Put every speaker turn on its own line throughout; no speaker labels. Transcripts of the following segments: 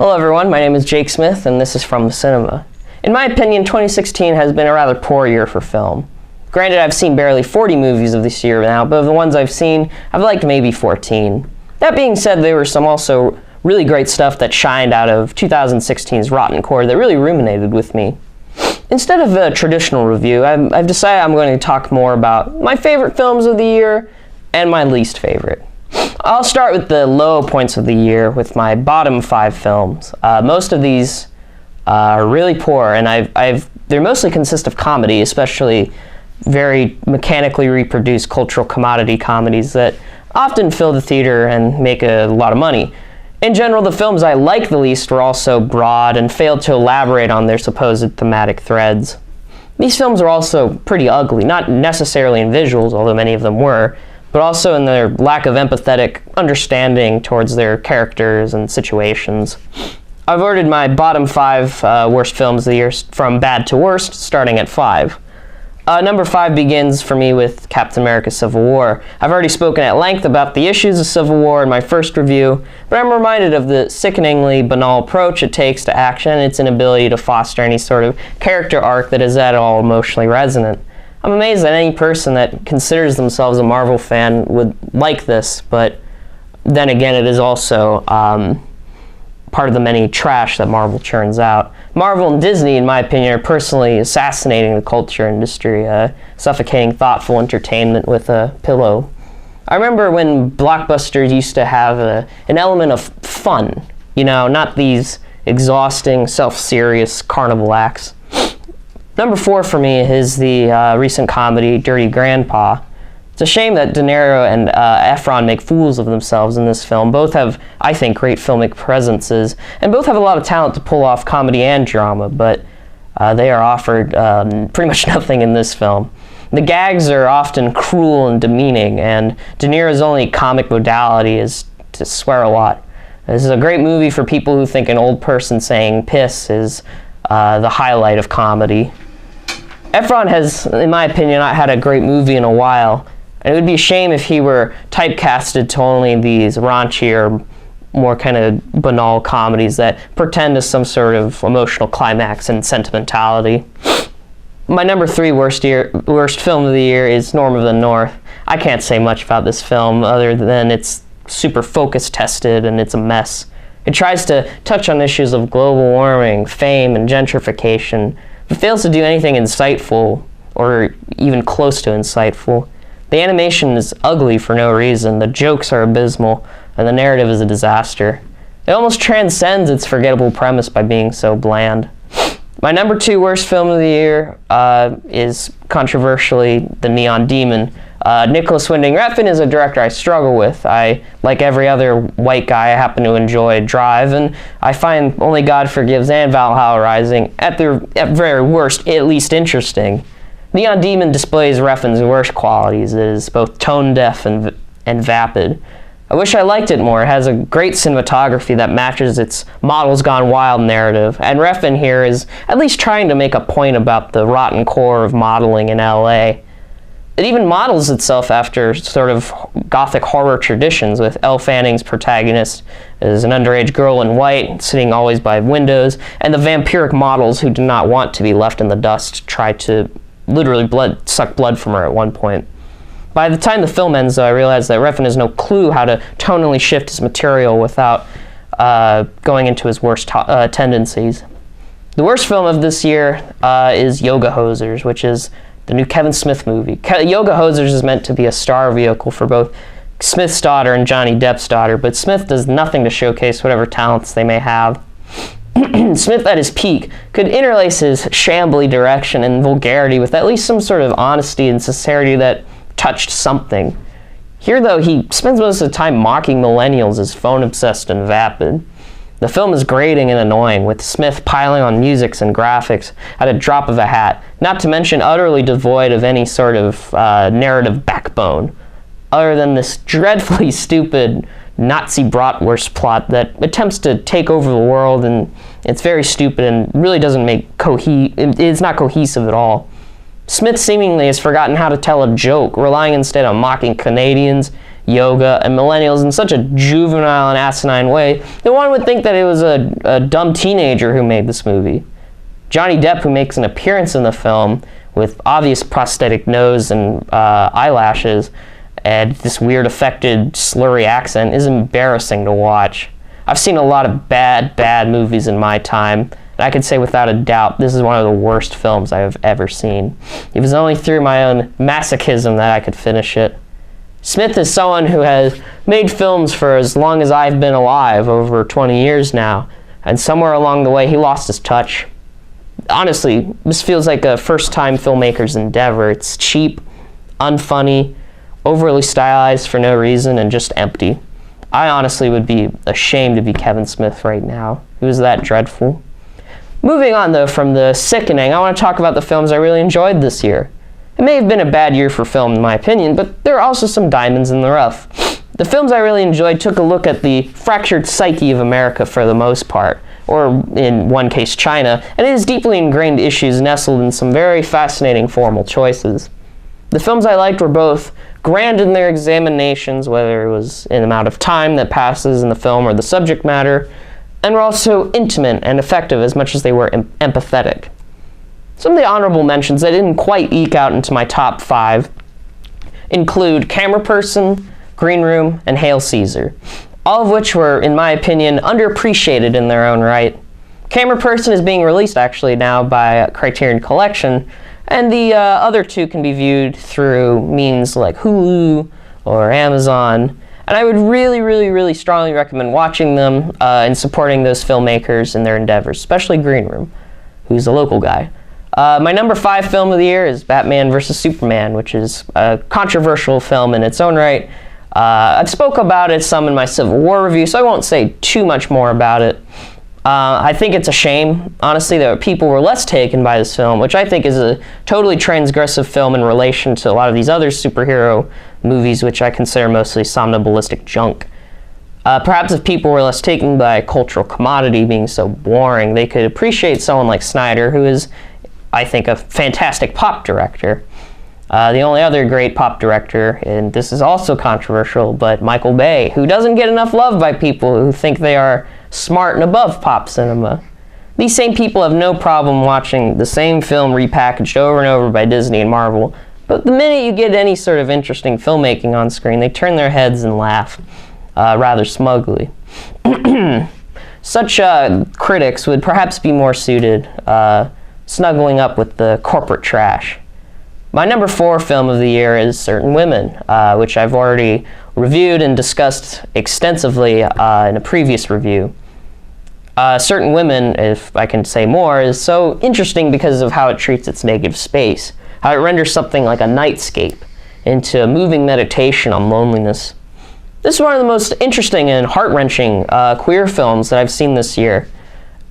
Hello everyone, my name is Jake Smith and this is From the Cinema. In my opinion, 2016 has been a rather poor year for film. Granted, I've seen barely 40 movies of this year now, but of the ones I've seen, I've liked maybe 14. That being said, there was some also really great stuff that shined out of 2016's Rotten Core that really ruminated with me. Instead of a traditional review, I've decided I'm going to talk more about my favorite films of the year and my least favorite. I'll start with the low points of the year with my bottom 5 films. Most of these are really poor, and they mostly consist of comedy, especially very mechanically reproduced cultural commodity comedies that often fill the theater and make a lot of money. In general, the films I liked the least were also broad and failed to elaborate on their supposed thematic threads. These films are also pretty ugly, not necessarily in visuals, although many of them were, but also in their lack of empathetic understanding towards their characters and situations. I've ordered my bottom 5 worst films of the year from bad to worst, starting at 5. Number 5 begins for me with Captain America Civil War. I've already spoken at length about the issues of Civil War in my first review, but I'm reminded of the sickeningly banal approach it takes to action and its inability to foster any sort of character arc that is at all emotionally resonant. I'm amazed that any person that considers themselves a Marvel fan would like this, but then again, it is also part of the many trash that Marvel churns out. Marvel and Disney, in my opinion, are personally assassinating the culture industry, suffocating thoughtful entertainment with a pillow. I remember when blockbusters used to have an element of fun, you know, not these exhausting, self-serious carnival acts. Number 4 for me is the recent comedy Dirty Grandpa. It's a shame that De Niro and Efron make fools of themselves in this film. Both have, I think, great filmic presences, and both have a lot of talent to pull off comedy and drama, but they are offered pretty much nothing in this film. The gags are often cruel and demeaning, and De Niro's only comic modality is to swear a lot. This is a great movie for people who think an old person saying piss is the highlight of comedy. Efron has, in my opinion, not had a great movie in a while, and it would be a shame if he were typecasted to only these raunchier, more kind of banal comedies that pretend to some sort of emotional climax and sentimentality. My number 3 worst film of the year is Norm of the North. I can't say much about this film other than it's super focus tested and it's a mess. It tries to touch on issues of global warming, fame, and gentrification, but fails to do anything insightful or even close to insightful. The animation is ugly for no reason, the jokes are abysmal, and the narrative is a disaster. It almost transcends its forgettable premise by being so bland. My number 2 worst film of the year is controversially The Neon Demon. Nicholas Winding Refn is a director I struggle with. Like every other white guy, I happen to enjoy Drive, and I find Only God Forgives and Valhalla Rising, at very worst, at least interesting. Neon Demon displays Refn's worst qualities. It is both tone-deaf and vapid. I wish I liked it more. It has a great cinematography that matches its Models Gone Wild narrative, and Refn here is at least trying to make a point about the rotten core of modeling in LA. It even models itself after sort of gothic horror traditions, with Elle Fanning's protagonist as an underage girl in white, sitting always by windows, and the vampiric models who do not want to be left in the dust try to literally suck blood from her at one point. By the time the film ends, though, I realize that Refn has no clue how to tonally shift his material without going into his worst tendencies. The worst film of this year is Yoga Hosers, which is the new Kevin Smith movie. Yoga Hosers is meant to be a star vehicle for both Smith's daughter and Johnny Depp's daughter, but Smith does nothing to showcase whatever talents they may have. Smith, at his peak, could interlace his shambly direction and vulgarity with at least some sort of honesty and sincerity that touched something. Here, though, he spends most of the time mocking millennials as phone-obsessed and vapid. The film is grating and annoying, with Smith piling on musics and graphics at a drop of a hat, not to mention utterly devoid of any sort of narrative backbone, other than this dreadfully stupid Nazi bratwurst plot that attempts to take over the world, and it's very stupid and really doesn't make it's not cohesive at all. Smith seemingly has forgotten how to tell a joke, relying instead on mocking Canadians, yoga, and millennials in such a juvenile and asinine way that one would think that it was a dumb teenager who made this movie. Johnny Depp, who makes an appearance in the film with obvious prosthetic nose and eyelashes and this weird affected slurry accent, is embarrassing to watch. I've seen a lot of bad movies in my time, and I could say without a doubt this is one of the worst films I have ever seen. It was only through my own masochism that I could finish it. Smith is someone who has made films for as long as I've been alive, over 20 years now, and somewhere along the way he lost his touch. Honestly, this feels like a first-time filmmaker's endeavor. It's cheap, unfunny, overly stylized for no reason, and just empty. I honestly would be ashamed to be Kevin Smith right now. He was that dreadful. Moving on, though, from the sickening, I want to talk about the films I really enjoyed this year. It may have been a bad year for film, in my opinion, but there are also some diamonds in the rough. The films I really enjoyed took a look at the fractured psyche of America for the most part, or in one case China, and it has deeply ingrained issues nestled in some very fascinating formal choices. The films I liked were both grand in their examinations, whether it was in the amount of time that passes in the film or the subject matter, and were also intimate and effective as much as they were empathetic. Some of the honorable mentions that didn't quite eke out into my top 5 include Cameraperson, Green Room, and Hail Caesar, all of which were, in my opinion, underappreciated in their own right. Cameraperson is being released actually now by Criterion Collection, and the other two can be viewed through means like Hulu or Amazon, and I would really strongly recommend watching them and supporting those filmmakers in their endeavors, especially Green Room, who's a local guy. My number 5 film of the year is Batman vs. Superman, which is a controversial film in its own right. I've spoke about it some in my Civil War review, so I won't say too much more about it. I think it's a shame, honestly, that people were less taken by this film, which I think is a totally transgressive film in relation to a lot of these other superhero movies, which I consider mostly somnambulistic junk. Perhaps if people were less taken by a cultural commodity being so boring, they could appreciate someone like Snyder, who is, I think, a fantastic pop director. The only other great pop director, and this is also controversial, but Michael Bay, who doesn't get enough love by people who think they are smart and above pop cinema. These same people have no problem watching the same film repackaged over and over by Disney and Marvel, but the minute you get any sort of interesting filmmaking on screen, they turn their heads and laugh, rather smugly. Such critics would perhaps be more suited snuggling up with the corporate trash. My number 4 film of the year is Certain Women, which I've already reviewed and discussed extensively in a previous review. Certain Women, if I can say more, is so interesting because of how it treats its negative space, how it renders something like a nightscape into a moving meditation on loneliness. This is one of the most interesting and heart-wrenching queer films that I've seen this year,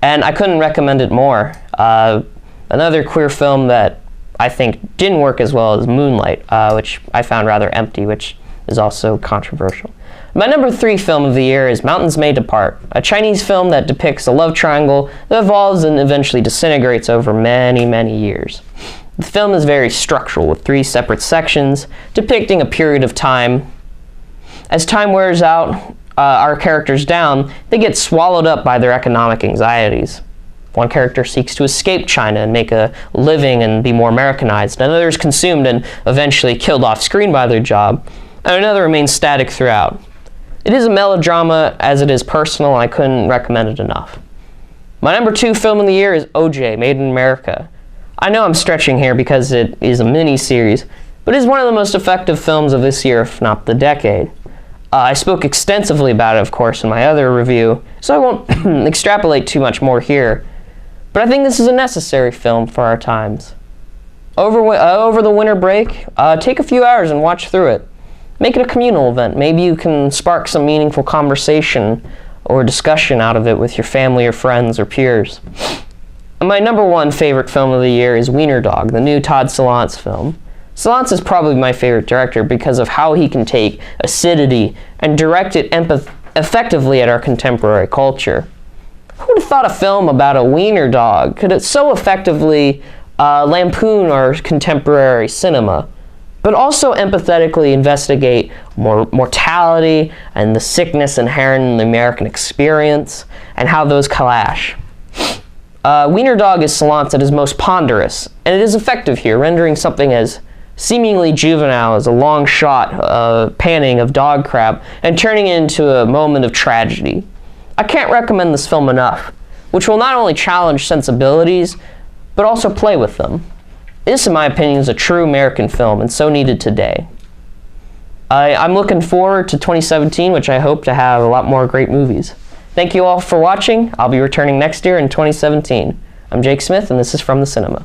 and I couldn't recommend it more. Another queer film that I think didn't work as well as Moonlight, which I found rather empty, which is also controversial. My number 3 film of the year is Mountains May Depart, a Chinese film that depicts a love triangle that evolves and eventually disintegrates over many years. The film is very structural, with 3 separate sections depicting a period of time. As time wears out our characters down, they get swallowed up by their economic anxieties. One character seeks to escape China and make a living and be more Americanized. Another is consumed and eventually killed off screen by their job, and another remains static throughout. It is a melodrama as it is personal, and I couldn't recommend it enough. My number 2 film of the year is O.J., Made in America. I know I'm stretching here because it is a mini-series, but it is one of the most effective films of this year, if not the decade. I spoke extensively about it, of course, in my other review, so I won't extrapolate too much more here. But I think this is a necessary film for our times. Over the winter break, take a few hours and watch through it. Make it a communal event. Maybe you can spark some meaningful conversation or discussion out of it with your family or friends or peers. And my number 1 favorite film of the year is Wiener Dog, the new Todd Solondz film. Solondz is probably my favorite director because of how he can take acidity and direct it effectively at our contemporary culture. Who would have thought a film about a wiener dog could so effectively lampoon our contemporary cinema? But but also empathetically investigate mortality and the sickness inherent in the American experience and how those clash. Wiener Dog is Silence at his most ponderous, and it is effective here, rendering something as seemingly juvenile as a long shot panning of dog crap and turning it into a moment of tragedy. I can't recommend this film enough, which will not only challenge sensibilities, but also play with them. This, in my opinion, is a true American film, and so needed today. I'm looking forward to 2017, which I hope to have a lot more great movies. Thank you all for watching. I'll be returning next year in 2017. I'm Jake Smith, and this is From the Cinema.